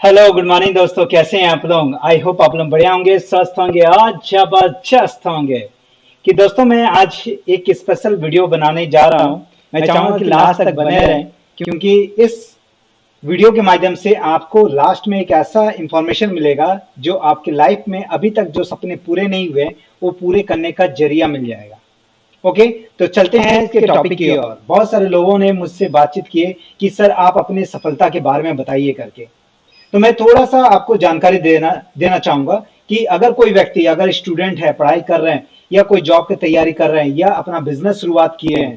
Hello good morning दोस्तों, कैसे हैं आप लोग। आई होप आप लोग बढ़िया होंगे, स्वस्थ होंगे और जबरदस्त होंगे। कि दोस्तों मैं आज एक स्पेशल वीडियो बनाने जा रहा हूं। मैं चाहूंगा कि लास्ट तक बने रहें, क्योंकि इस वीडियो के माध्यम से आपको लास्ट में एक ऐसा इंफॉर्मेशन मिलेगा जो आपकी लाइफ में अभी तक जो सपने पूरे नहीं हुए वो पूरे करने का जरिया मिल जाएगा। ओके, तो चलते हैं इसके टॉपिक की ओर। बहुत सारे लोगों ने मुझसे बातचीत की कि सर आप अपनी सफलता के बारे में बताइए करके। तो मैं थोड़ा सा आपको जानकारी देना चाहूंगा कि अगर कोई व्यक्ति, अगर स्टूडेंट है, पढ़ाई कर रहे हैं या कोई जॉब की तैयारी कर रहे हैं या अपना बिजनेस शुरुआत किए हैं,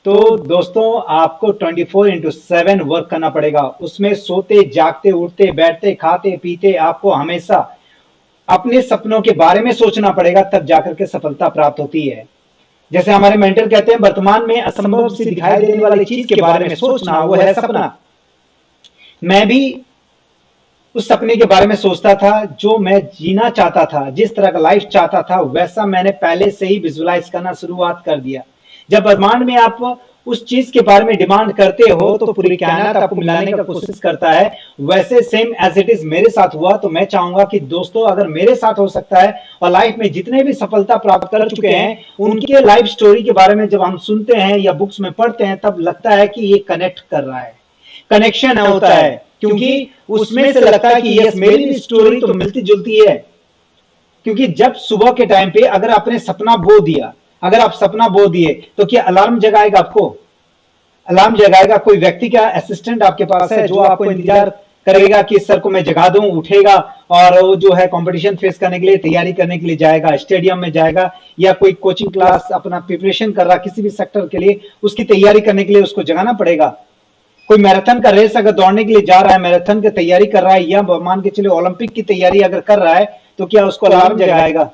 तो दोस्तों आपको 24/7 वर्क करना पड़ेगा। उसमें सोते जागते उठते बैठते खाते पीते आपको हमेशा अपने सपनों के बारे में सोचना पड़ेगा, तब जाकर के सफलता प्राप्त होती है। जैसे हमारे मेंटर कहते हैं, वर्तमान में असंभव से दिखाई देने वाली चीज के बारे में सोचना वो है सपना। मैं भी उस सपने के बारे में सोचता था जो मैं जीना चाहता था, जिस तरह का लाइफ चाहता था वैसा मैंने पहले से ही विजुलाइज करना शुरुआत कर दिया। जब ब्रह्मांड में आप उस चीज के बारे में डिमांड करते हो तो पूरी कायनात आपको मिलाने का कोशिश करता है। वैसे सेम एज इट इज मेरे साथ हुआ। तो मैं चाहूंगा कि दोस्तों अगर मेरे साथ हो सकता है और लाइफ में जितने भी सफलता प्राप्त कर चुके हैं उनके लाइफ स्टोरी के बारे में जब हम सुनते हैं या बुक्स में पढ़ते हैं तब लगता है कि ये कनेक्ट कर रहा है, कनेक्शन होता है, क्योंकि उसमें से लगता है कि यस मेरी भी स्टोरी तो मिलती जुलती है। क्योंकि जब सुबह के टाइम पे अगर आपने सपना बो दिया, अगर आप सपना बो दिए तो क्या अलार्म जगाएगा आपको? अलार्म जगाएगा? कोई व्यक्ति का असिस्टेंट आपके पास है जो आपको इंतजार करेगा कि सर को मैं जगा दूं, उठेगा और वो जो है कंपटीशन फेस करने के लिए, तैयारी करने के लिए जाएगा, स्टेडियम में जाएगा या कोई कोचिंग क्लास अपना प्रिपरेशन कर रहा किसी भी सेक्टर के लिए, उसकी तैयारी करने के लिए उसको जगाना पड़ेगा। कोई मैराथन का रेस अगर दौड़ने के लिए जा रहा है, मैराथन की तैयारी कर रहा है या मान के चलिए ओलंपिक की तैयारी अगर कर रहा है, तो क्या उसको अलार्म जगाएगा?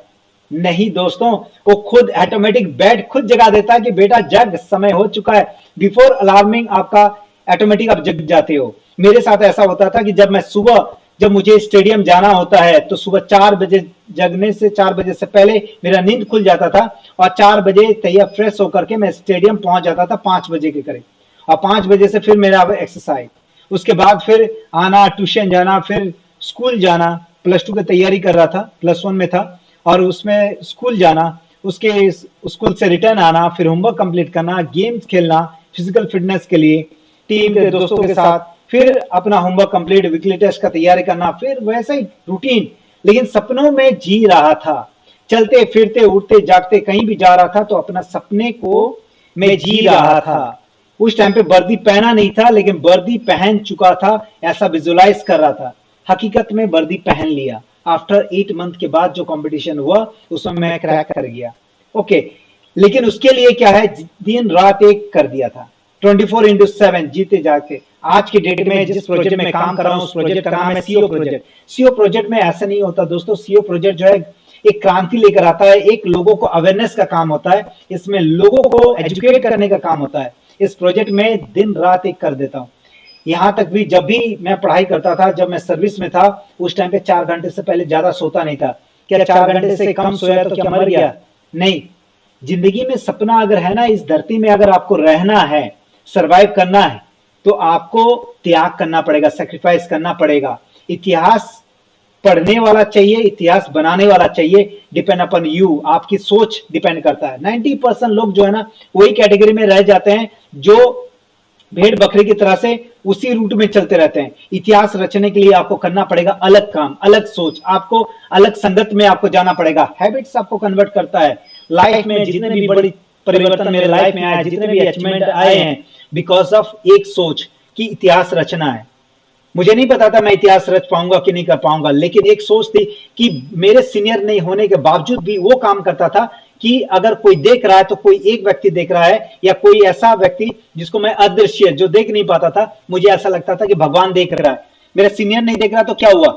नहीं दोस्तों, वो खुद ऑटोमेटिक बेड खुद जगा देता है कि बेटा जग, समय हो चुका है। बिफोर अलार्मिंग आपका ऑटोमेटिक आप जग जाते हो। मेरे साथ ऐसा होता था कि जब मैं सुबह, जब मुझे स्टेडियम जाना होता है तो सुबह 4 बजे, जगने से 4 बजे से पहले मेरा नींद खुल जाता था और 4 बजे तैयार फ्रेश होकर के मैं स्टेडियम पहुंच जाता था 5 बजे के करीब। और 5 बजे से फिर मेरा एक्सरसाइज, उसके बाद फिर आना, ट्यूशन जाना, फिर स्कूल जाना। प्लस 2 की तैयारी कर रहा था, प्लस 1 में था और उसमें स्कूल जाना, उसके स्कूल से रिटर्न आना, फिर होमवर्क कंप्लीट करना, गेम्स खेलना फिजिकल फिटनेस के लिए टीम के दोस्तों के साथ, फिर अपना होमवर्क कंप्लीट, वीकली टेस्ट का तैयारी करना, फिर वैसे ही रूटीन। लेकिन सपनों में जी रहा था, चलते फिरते उठते जागते कहीं भी जा रहा था तो अपना सपने को मैं जी रहा था। उस टाइम पे वर्दी पहना नहीं था लेकिन वर्दी पहन चुका था, ऐसा विजुलाइज कर रहा था। हकीकत में वर्दी पहन लिया। आफ्टर 8 मंथ के बाद जो कंपटीशन हुआ उसमें मैं क्रैक कर गया। ओके, लेकिन उसके लिए क्या है, दिन रात एक कर दिया था, 24/7 जीते जाके। आज की डेट में जिस प्रोजेक्ट में काम कर रहा हूं उस प्रोजेक्ट का नाम है सीओ प्रोजेक्ट। सीओ प्रोजेक्ट में ऐसा नहीं होता दोस्तों, सीओ प्रोजेक्ट जो है एक क्रांति लेकर आता है, एक लोगों को अवेयरनेस का काम होता है, इसमें लोगों को एजुकेट करने का काम होता है। इस प्रोजेक्ट में दिन रात एक कर देता हूं। यहां तक भी जब भी मैं पढ़ाई करता था, जब मैं सर्विस में था, उस टाइम पे 4 घंटे से पहले ज्यादा सोता नहीं था। क्या 4 घंटे से कम सोया तो क्या मर गया? नहीं। जिंदगी में सपना अगर है ना, इस धरती में अगर आपको रहना है, सरवाइव करना है, तो आपको त्याग करना पड़ेगा, सेक्रीफाइस करना पड़ेगा। इतिहास पढ़ने वाला चाहिए, इतिहास बनाने वाला चाहिए। डिपेंड अपॉन यू, आपकी सोच डिपेंड करता है। 90% लोग जो है ना वही कैटेगरी में रह जाते हैं जो भेड़ बकरी की तरह से उसी रूट में चलते रहते हैं। इतिहास रचने के लिए आपको करना पड़ेगा अलग काम, अलग सोच, आपको अलग संगत में आपको जाना पड़ेगा। हैबिट्स आपको कन्वर्ट करता है। लाइफ में जितने भी बड़ी परिवर्तन मेरे लाइफ में आए, जितने भी अचीवमेंट आए हैं, बिकॉज ऑफ एक सोच कि इतिहास रचना है। मुझे नहीं पता था मैं इतिहास रच पाऊंगा कि नहीं कर पाऊंगा, लेकिन एक सोच थी कि मेरे सीनियर नहीं होने के बावजूद भी वो काम करता था कि अगर कोई देख रहा है तो कोई एक व्यक्ति देख रहा है, या कोई ऐसा व्यक्ति जिसको मैं अदृश्य, जो देख नहीं पाता था, मुझे ऐसा लगता था कि भगवान देख रहा है। मेरा सीनियर नहीं देख रहा तो क्या हुआ,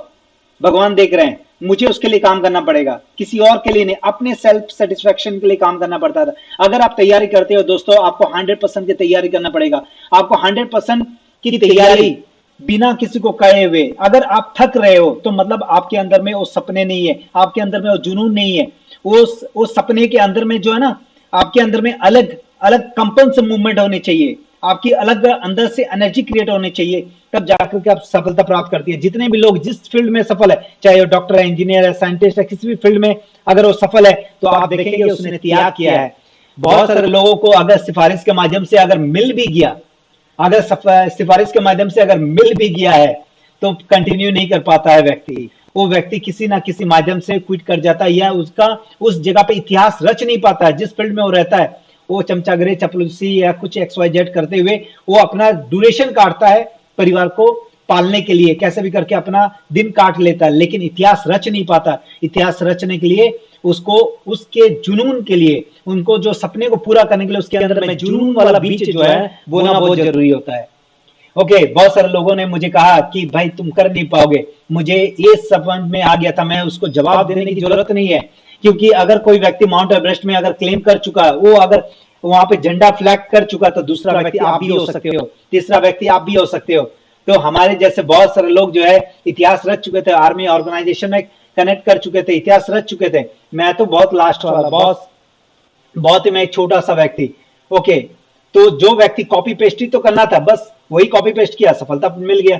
भगवान देख रहे हैं, मुझे उसके लिए काम करना पड़ेगा, किसी और के लिए नहीं, अपने सेल्फ सेटिस्फेक्शन के लिए काम करना पड़ता था। अगर आप तैयारी करते हो दोस्तों, आपको 100% की तैयारी करना पड़ेगा। आपको 100% की तैयारी बिना किसी को कहे हुए, अगर आप थक रहे हो तो मतलब आपके अंदर में वो सपने नहीं है, आपके अंदर में वो जुनून नहीं है। वो सपने के अंदर में जो है ना, आपके अंदर में अलग अलग कंपन से मूवमेंट होनी चाहिए। आपकी अलग अंदर से एनर्जी क्रिएट होनी चाहिए, तब जाकर के आप सफलता प्राप्त करती है। जितने भी लोग जिस फील्ड में सफल है, चाहे वो डॉक्टर है, इंजीनियर है, साइंटिस्ट है, किसी भी फील्ड में अगर वो सफल है तो आप देखेंगे उसने त्याग किया है। बहुत सारे लोगों को अगर सिफारिश के माध्यम से अगर मिल भी गया, अगर सिफारिश के माध्यम से अगर मिल भी गया है तो कंटिन्यू नहीं कर पाता है व्यक्ति। वो व्यक्ति किसी ना किसी माध्यम से क्विट कर जाता है, या उसका उस जगह पे इतिहास रच नहीं पाता है। जिस फील्ड में वो रहता है, वो चमचागिरी चपलूसी या कुछ XYZ करते हुए वो अपना ड्यूरेशन काटता है, परिवार को पालने के लिए कैसे भी करके अपना दिन काट लेता है, लेकिन इतिहास रच नहीं पाता। इतिहास रचने के लिए उसको उसके जुनून के लिए, उनको जो सपने को पूरा करने के लिए उसके अंदर में जुनून वाला बीज जो है बोना बहुत जरूरी होता है। ओके, बहुत सारे लोगों ने मुझे कहा कि भाई तुम कर नहीं पाओगे। मुझे ये समझ में आ गया था, मैं उसको जवाब देने की जरूरत नहीं है, क्योंकि अगर कोई व्यक्ति माउंट एवरेस्ट में अगर क्लेम कर चुका है, वो अगर वहां पे झंडा फ्लैग कर चुका, तो दूसरा व्यक्ति आप भी हो सकते हो, तीसरा व्यक्ति आप भी हो सकते हो। तो हमारे जैसे बहुत सारे लोग जो है इतिहास रच चुके थे, आर्मी ऑर्गेनाइजेशन में कनेक्ट कर चुके थे, इतिहास रच चुके थे। मैं तो बहुत लास्ट वाला, बहुत ही मैं एक छोटा सा व्यक्ति। ओके, तो जो व्यक्ति कॉपी पेस्ट ही तो करना था, बस वही कॉपी पेस्ट किया, सफलता मिल गया।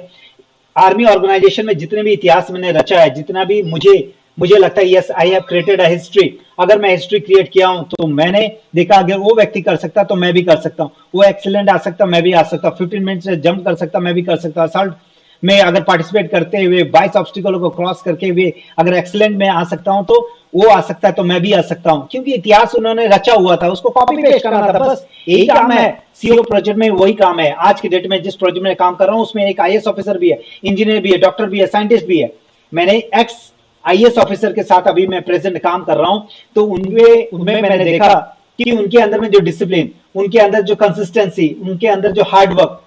आर्मी ऑर्गेनाइजेशन में जितने भी इतिहास मैंने रचा है, जितना भी मुझे लगता है, yes I have created a history. अगर मैं हिस्ट्री क्रिएट किया हूं तो मैंने देखा अगर वो व्यक्ति कर सकता तो मैं भी कर सकता हूं, वो एक्सीलेंट आ सकता मैं भी आ सकता हूं, 15 मिनट से जंप कर सकता मैं भी कर सकता हूं, असल्ट में अगर पार्टिसिपेट करते हुए 22 ऑब्स्टिकल को क्रॉस करके हुए अगर एक्सीलेंट में आ सकता हूं, तो वो आ सकता है तो मैं भी आ सकता हूं, क्योंकि इतिहास उन्होंने रचा हुआ था, उसको कॉपी पेस्ट करना था, बस यही काम है। सीओ प्रोजेक्ट में वही काम है। आज की डेट में जिस प्रोजेक्ट में काम कर रहा हूं उसमें एक IAS ऑफिसर भी है, इंजीनियर भी है, डॉक्टर भी है, साइंटिस्ट भी है। मैंने एक्स IAS ऑफिसर के साथ अभी मैं प्रेजेंट काम कर रहा हूं, तो उनमें मैंने देखा कि उनके अंदर में जो डिसिप्लिन, उनके अंदर जो कंसिस्टेंसी, उनके अंदर जो हार्ड वर्क,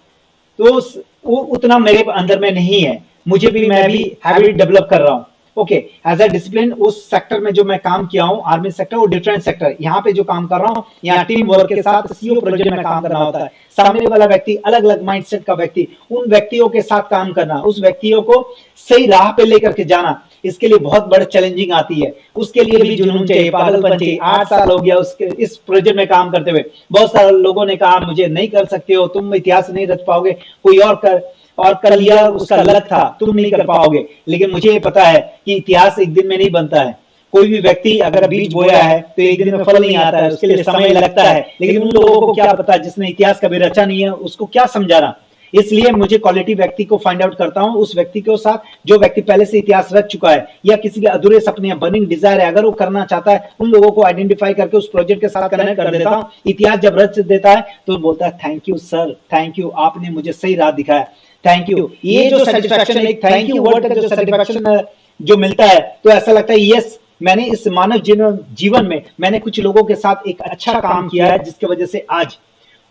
तो वो उतना मेरे अंदर में नहीं है। मैं भी हैबिट डेवलप कर रहा हूं। ओके, एज अ डिसिप्लिन उस सेक्टर में जो मैं काम किया हूं, आर्मी सेक्टर और डिफरेंट सेक्टर, यहाँ पे जो काम कर रहा हूं, यहाँ टीम वर्क के साथ सीओ प्रोजेक्ट में काम करना होता है। सामने वाला व्यक्ति अलग अलग माइंडसेट का व्यक्ति, उन व्यक्तियों के साथ काम करना, उस व्यक्तियों को सही राह पे लेकर के जाना, इसके लिए बहुत बड़ी चैलेंजिंग आती है। उसके लिए भी जुनून चाहिए, पागलपन चाहिए। 8 साल हो गया उसके इस प्रोजेक्ट में काम करते हुए। बहुत सारे लोगों ने कहा मुझे नहीं कर सकते हो, तुम इतिहास नहीं रच पाओगे, कोई और कर लिया, उसका लक था, तुम नहीं कर पाओगे। लेकिन मुझे ये पता है कि इतिहास एक दिन में नहीं बनता है। कोई भी व्यक्ति अगर बीज बोया है तो एक दिन में फल नहीं आता है, उसके लिए समय लगता है। लेकिन उन लोगों को क्या पता जिसने इतिहास कभी रचा नहीं है, उसको क्या समझाना। इसलिए मुझे क्वालिटी व्यक्ति को फाइंड आउट करता हूं, उस व्यक्ति के साथ जो व्यक्ति पहले से इतिहास रच चुका है, या किसी के अधूरे सपने या बर्निंग डिजायर है, अगर वो करना चाहता है, उन लोगों को आइडेंटिफाई करके उस प्रोजेक्ट के साथ कनेक्ट कर देता हूं। इतिहास जब रच देता है तो बोलता है thank you sir, thank you, आपने मुझे सही राह दिखाया, थैंक यू। ये जो सेटिस्फैक्शन, एक थैंक यू वर्ड का जो सेटिस्फैक्शन जो मिलता है, तो ऐसा लगता है यस मैंने इस मानव जीवन में मैंने कुछ लोगों के साथ एक अच्छा काम किया है, जिसकी वजह से आज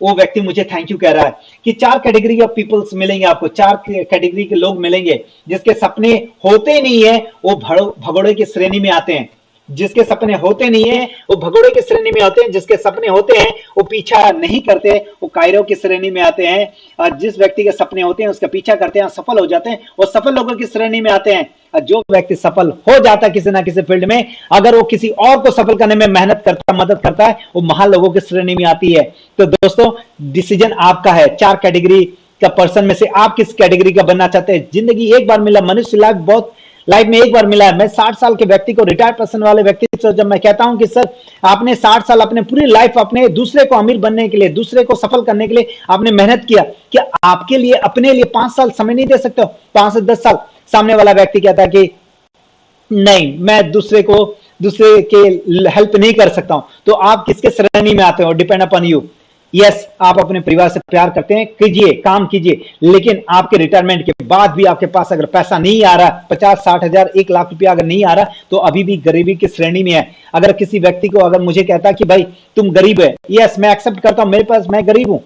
वो व्यक्ति मुझे थैंक यू कह रहा है। कि 4 कैटेगरी ऑफ पीपल्स मिलेंगे आपको, 4 कैटेगरी के लोग मिलेंगे जिसके सपने होते नहीं है, वो भगोड़े की श्रेणी में आते हैं। जिसके सपने होते नहीं है वो भगोड़े की श्रेणी में आते हैं, जिसके सपने होते हैं वो पीछा नहीं करते, वो कायरों की श्रेणी में आते हैं। और जिस व्यक्ति के सपने होते हैं उसका पीछा करते हैं, सफल हो जाते हैं, वो सफल लोगों की श्रेणी में आते हैं। और जो व्यक्ति सफल हो जाता है किसी ना किसी फील्ड में, अगर वो किसी और को सफल करने में मेहनत करता है, मदद करता है, वो महान लोगों की श्रेणी में आती है। तो दोस्तों डिसीजन आपका है। 4 कैटेगरी का पर्सन में से आप किस कैटेगरी का बनना चाहते हैं। जिंदगी एक बार मिला, मनुष्य लाइफ में एक बार मिला है। मैं 60 साल के व्यक्ति को, रिटायर्ड पर्सन वाले व्यक्ति से जब मैं कहता हूं कि सर आपने 60 साल अपने पूरी लाइफ अपने दूसरे को अमीर बनने के लिए, दूसरे को सफल करने के लिए आपने मेहनत किया, क्या आपके लिए अपने लिए 5 साल समय नहीं दे सकते हो? 5 से 10 साल। सामने वाला व्यक्ति कहता है कि नहीं, मैं दूसरे के हेल्प नहीं कर सकता हूं। तो आप किसके श्रेणी में आते हो? Depend upon you. यस, आप अपने परिवार से प्यार करते हैं, कीजिए, काम कीजिए, लेकिन आपके रिटायरमेंट के बाद भी आपके पास अगर पैसा नहीं आ रहा, 50-60 हजार 1 लाख रुपया अगर नहीं आ रहा, तो अभी भी गरीबी की श्रेणी में है। अगर किसी व्यक्ति को अगर मुझे कहता कि भाई तुम गरीब है, यस मैं एक्सेप्ट करता हूं, मेरे पास मैं गरीब हूं,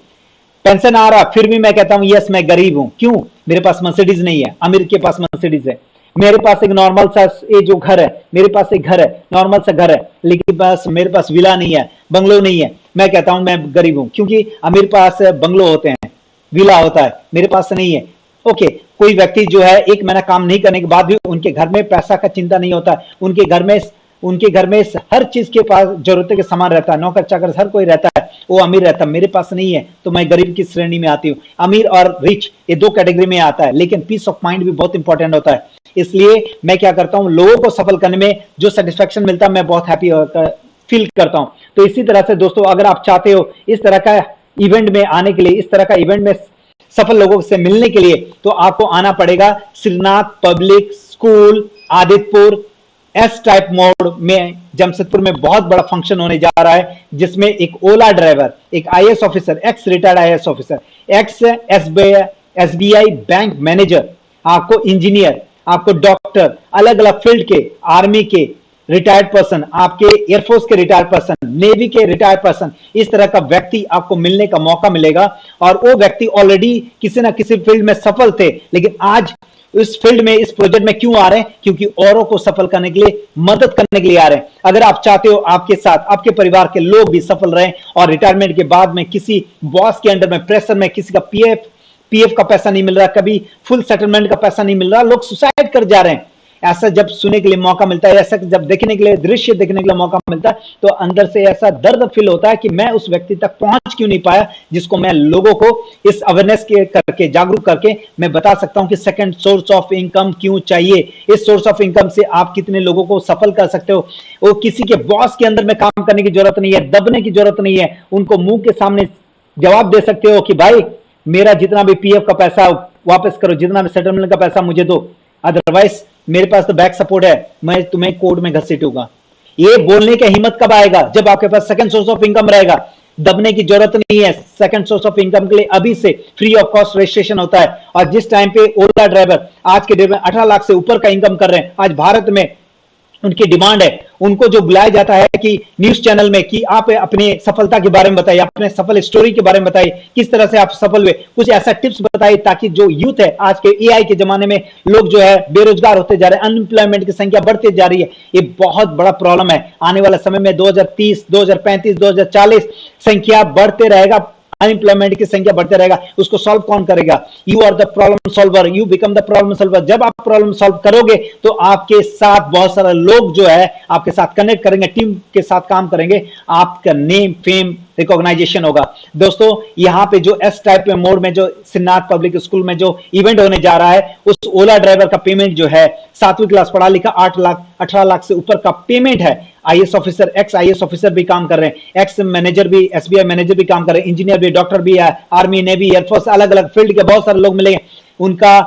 पेंशन आ रहा, फिर भी मैं कहता हूं यस मैं गरीब हूं। क्यों? मेरे पास मर्सिडीज नहीं है, अमीर के पास मर्सिडीज है। मेरे पास एक नॉर्मल सा ये जो घर है, मेरे पास एक घर है, नॉर्मल सा घर है, लेकिन बस मेरे पास विला नहीं है, बंगलो नहीं है। मैं कहता हूं मैं गरीब हूं, क्योंकि अमीर पास बंगलो होते हैं, विला होता है, मेरे पास नहीं है। ओके, कोई व्यक्ति जो है 1 महीना काम नहीं करने के बाद भी उनके घर में पैसा का चिंता नहीं होता, उनके घर में उनके घर में हर चीज के पास जरूरत के सामान रहता है, नौकर चाकर हर कोई रहता है, वो अमीर रहता है। मेरे पास नहीं है तो मैं गरीब की श्रेणी में आती हूँ। अमीर और रिच ये दो कैटेगरी में आता है, लेकिन पीस ऑफ माइंड भी बहुत इंपॉर्टेंट होता है। इसलिए मैं क्या करता हूँ, लोगों को सफल करने में जो सेटिस्फेक्शन मिलता है मैं बहुत हैप्पी फील करता हूं। तो इसी तरह से दोस्तों, अगर आप चाहते हो इस तरह का इवेंट में आने के लिए, इस तरह का इवेंट में सफल लोगों से मिलने के लिए, तो आपको आना पड़ेगा Shrinath public school Adityapur S type मोड में। जमशेदपुर में बहुत बड़ा फंक्शन होने जा रहा है, जिसमें एक ओला ड्राइवर, एक IAS officer, x retired IAS officer, x SBI bank manager, आपको इंजीनियर, आपको डॉक्टर, अलग अलग फील्ड के, आर्मी के रिटायर्ड पर्सन, आपके एयरफोर्स के रिटायर्ड पर्सन, नेवी के रिटायर्ड पर्सन, इस तरह का व्यक्ति आपको मिलने का मौका मिलेगा। और वो व्यक्ति ऑलरेडी किसी ना किसी फील्ड में सफल थे, लेकिन आज इस फील्ड में, इस प्रोजेक्ट में क्यों आ रहे हैं? क्योंकि औरों को सफल करने के लिए, मदद करने के लिए आ रहे हैं। अगर आप चाहते हो आपके साथ आपके परिवार के लोग भी सफल रहें और रिटायरमेंट के बाद में किसी बॉस के अंडर में, प्रेशर में, किसी का पीएफ का पैसा नहीं मिल रहा, कभी फुल सेटलमेंट का पैसा नहीं मिल रहा, लोग सुसाइड कर जा रहे हैं, ऐसा जब सुनने के लिए मौका मिलता है, ऐसा जब देखने के लिए, दृश्य देखने के लिए मौका मिलता है, तो अंदर से ऐसा दर्द फील होता है कि मैं उस व्यक्ति तक पहुंच क्यों नहीं पाया, जिसको मैं लोगों को इस अवेयरनेस के करके, जागरूक करके मैं बता सकता हूं कि सेकंड सोर्स ऑफ इनकम क्यों चाहिए। इस सोर्स ऑफ इनकम से आप कितने लोगों को सफल कर सकते हो। वो किसी के बॉस के अंदर में काम करने की जरूरत नहीं है, दबने की जरूरत नहीं है, उनको मुंह के सामने जवाब दे सकते हो कि भाई मेरा जितना भी पीएफ का पैसा वापस करो, जितना भी सेटलमेंट का पैसा मुझे दो, अदरवाइज मेरे पास तो बैक सपोर्ट है, मैं तुम्हें कोर्ट में घसीटूंगा। ये बोलने की हिम्मत कब आएगा? जब आपके पास सेकंड सोर्स ऑफ इनकम रहेगा। दबने की जरूरत नहीं है। सेकंड सोर्स ऑफ इनकम के लिए अभी से फ्री ऑफ कॉस्ट रजिस्ट्रेशन होता है। और जिस टाइम पे ओला ड्राइवर आज के डेट में 18 लाख से ऊपर का इनकम कर रहे हैं, आज भारत में उनकी डिमांड है, उनको जो बुलाया जाता है कि न्यूज चैनल में कि आप अपने सफलता के बारे में बताइए, अपने सफल स्टोरी के बारे में बताइए, किस तरह से आप सफल हुए, कुछ ऐसा टिप्स बताइए, ताकि जो यूथ है आज के एआई के जमाने में, लोग जो है बेरोजगार होते जा रहे हैं, अनएम्प्लॉयमेंट की संख्या बढ़ती जा रही है, ये बहुत बड़ा प्रॉब्लम है। आने वाला समय में 2030, 2035, 2040 संख्या बढ़ते रहेगा, अनएम्प्लॉयमेंट की संख्या बढ़ते रहेगा। उसको सॉल्व कौन करेगा? You are the problem solver, you become the problem solver. जब आप प्रॉब्लम सॉल्व करोगे तो आपके साथ बहुत सारे लोग जो है आपके साथ कनेक्ट करेंगे, टीम के साथ काम करेंगे, आपका नेम, फेम, रिकॉग्नाइजेशन होगा। दोस्तों, यहाँ पे जो एस टाइप में मोड में जो श्रीनाथ पब्लिक स्कूल में जो इवेंट होने जा रहा है, उस ओला ड्राइवर का पेमेंट जो है, 7वीं क्लास पढ़ा लिखा, 8 लाख 18 लाख से ऊपर का पेमेंट है। IAS officer, x IAS officer भी काम कर रहे हैं, एक्स मैनेजर भी, एसबीआई मैनेजर भी काम कर रहे हैं, इंजीनियर भी, डॉक्टर भी है, आर्मी, नेवी, एयरफोर्स, अलग अलग फील्ड के बहुत सारे लोग मिलेंगे। उनका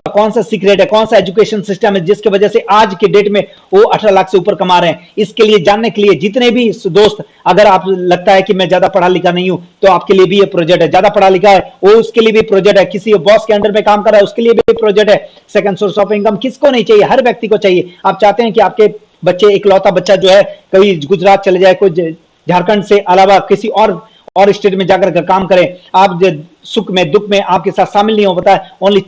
कौन सा सीक्रेट है, कौन सा एजुकेशन सिस्टम है जिसकी वजह से आज के डेट में वो 18 लाख से ऊपर कमा रहे हैं? इसके लिए जानने के लिए जितने भी दोस्त, अगर आप लगता है कि मैं ज्यादा पढ़ा लिखा नहीं हूं, तो आपके लिए भी ये प्रोजेक्ट है। ज्यादा पढ़ा लिखा है वो, उसके लिए भी प्रोजेक्ट है। किसी बॉस के अंडर में काम कर रहा है, उसके लिए भी प्रोजेक्ट है। सेकंड सोर्स ऑफ इनकम किसको नहीं चाहिए? हर व्यक्ति को चाहिए। आप चाहते हैं कि आपके बच्चे, इकलौता बच्चा जो है, कभी गुजरात चले जाए, कोई झारखंड से अलावा किसी और स्टेट में जाकर काम करें, आप सुख में दुख में आपके साथ शामिल नहीं हो पाता है, ओनली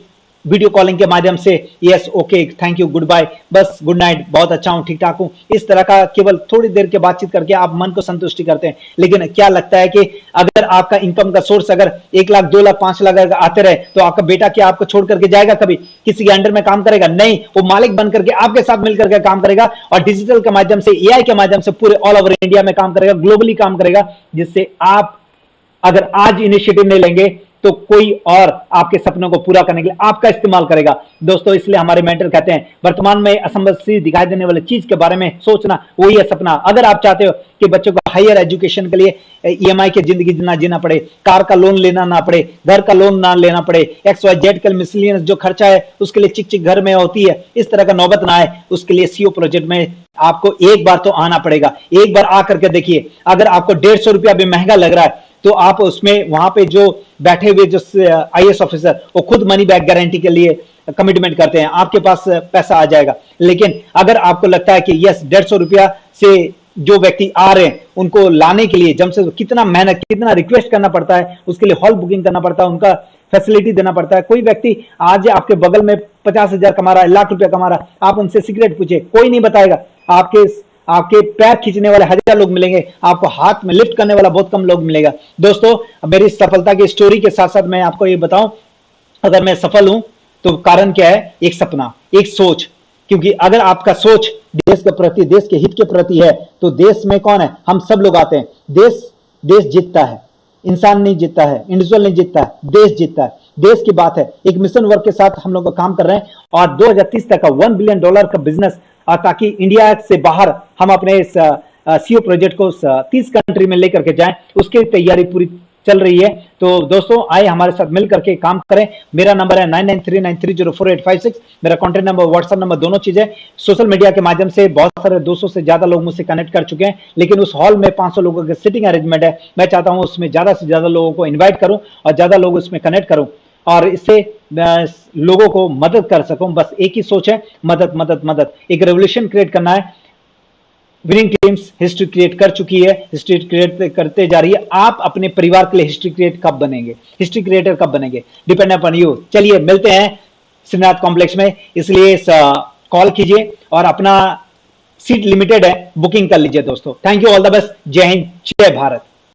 वीडियो कॉलिंग के माध्यम से, yes, okay, thank you, good bye, बस गुड नाइट, बहुत अच्छा हूं, ठीक ठाक हूं, इस तरह का केवल थोड़ी देर के बातचीत करके आप मन को संतुष्टि करते हैं। लेकिन क्या लगता है कि अगर आपका इनकम का सोर्स अगर 1 लाख, 2 लाख, 5 लाख अगर आते रहे, तो आपका बेटा क्या आपको छोड़ करके जाएगा? कभी किसी के अंडर में काम करेगा? नहीं, वो मालिक बन करके आपके साथ मिलकर के काम करेगा और डिजिटल के माध्यम से, एआई के माध्यम से पूरे ऑल ओवर इंडिया में काम करेगा, ग्लोबली काम करेगा, जिससे आप अगर आज इनिशिएटिव नहीं लेंगे तो कोई और आपके सपनों को पूरा करने के लिए आपका इस्तेमाल करेगा। दोस्तों, इसलिए हमारे मेंटर कहते हैं, वर्तमान में असंभव सी दिखाई देने वाली चीज के बारे में सोचना, वही है सपना। अगर आप चाहते हो कि बच्चों को हायर एजुकेशन के लिए ईएमआई की जिंदगी ना जीना पड़े, कार का लोन लेना ना पड़े, घर का लोन ना लेना पड़े, XYZ का मिसलियस जो खर्चा है उसके लिए चिक चिक घर में होती है, इस तरह का नौबत ना आए, उसके लिए सीओ प्रोजेक्ट में आपको एक बार तो आना पड़ेगा। एक बार आकर के देखिए। अगर आपको 150 रुपया भी महंगा लग रहा है, तो आप उसमें वहां पे जो बैठे हुए जो आईएएस ऑफिसर, वो खुद मनी बैक गारंटी के लिए कमिटमेंट करते हैं, आपके पास पैसा आ जाएगा। लेकिन अगर आपको लगता है कि यस, 150 रुपया से जो व्यक्ति आ रहे हैं उनको लाने के लिए जब से कितना मेहनत, कितना रिक्वेस्ट करना पड़ता है, उसके लिए हॉल बुकिंग करना पड़ता है, उनका फैसिलिटी देना पड़ता है। कोई व्यक्ति आज आपके बगल में 50,000 कमा रहा है, लाख रुपया कमा रहा है, आप उनसे सीक्रेट पूछे, कोई नहीं बताएगा। आपके पैर खींचने वाले 1000 लोग मिलेंगे, आपको हाथ में लिफ्ट करने वाला बहुत कम लोग मिलेगा। दोस्तों, मेरी सफलता की स्टोरी के साथ साथ मैं आपको ये बताऊं, अगर मैं सफल हूं तो कारण क्या है? एक सपना, एक सोच। क्योंकि अगर आपका सोच देश के प्रति, देश के हित के प्रति है, तो देश में कौन है, हम सब लोग आते हैं। देश जीतता है, इंसान नहीं जीतता है, इंडिविजुअल नहीं जीतता है, देश जीतता है। देश की बात है। एक मिशन वर्क के साथ हम लोग काम कर रहे हैं और 2030 तक का $1 बिलियन का बिजनेस, ताकि इंडिया से बाहर हम अपने इस सीओ प्रोजेक्ट को 30 कंट्री में लेकर के जाएं, उसकी तैयारी पूरी चल रही है। तो दोस्तों आए हमारे साथ मिल करके काम करें। मेरा नंबर है 9939304856, मेरा कॉन्टैक्ट नंबर, व्हाट्सएप नंबर, दोनों चीजें। सोशल मीडिया के माध्यम से बहुत सारे 200 से ज्यादा लोग मुझसे कनेक्ट कर चुके हैं, लेकिन उस हॉल में 500 लोगों की सिटिंग अरेंजमेंट है। मैं चाहता हूं उसमें ज्यादा से ज्यादा लोगों को इन्वाइट करूं और ज्यादा लोग उसमें कनेक्ट करूं और इससे लोगों को मदद कर सकूं। बस एक ही सोच है, मदद मदद मदद। एक रेवोल्यूशन क्रिएट करना है। विनिंग टीम्स हिस्ट्री क्रिएट कर चुकी है, हिस्ट्री क्रिएट करते जा रही है। आप अपने परिवार के लिए हिस्ट्री क्रिएट कब बनेंगे, हिस्ट्री क्रिएटर कब बनेंगे, डिपेंड अपॉन यू। चलिए मिलते हैं श्रीनाथ कॉम्प्लेक्स में, इसलिए कॉल कीजिए और अपना सीट लिमिटेड है, बुकिंग कर लीजिए दोस्तों। Thank you, all the best. जय हिंद, जय भारत।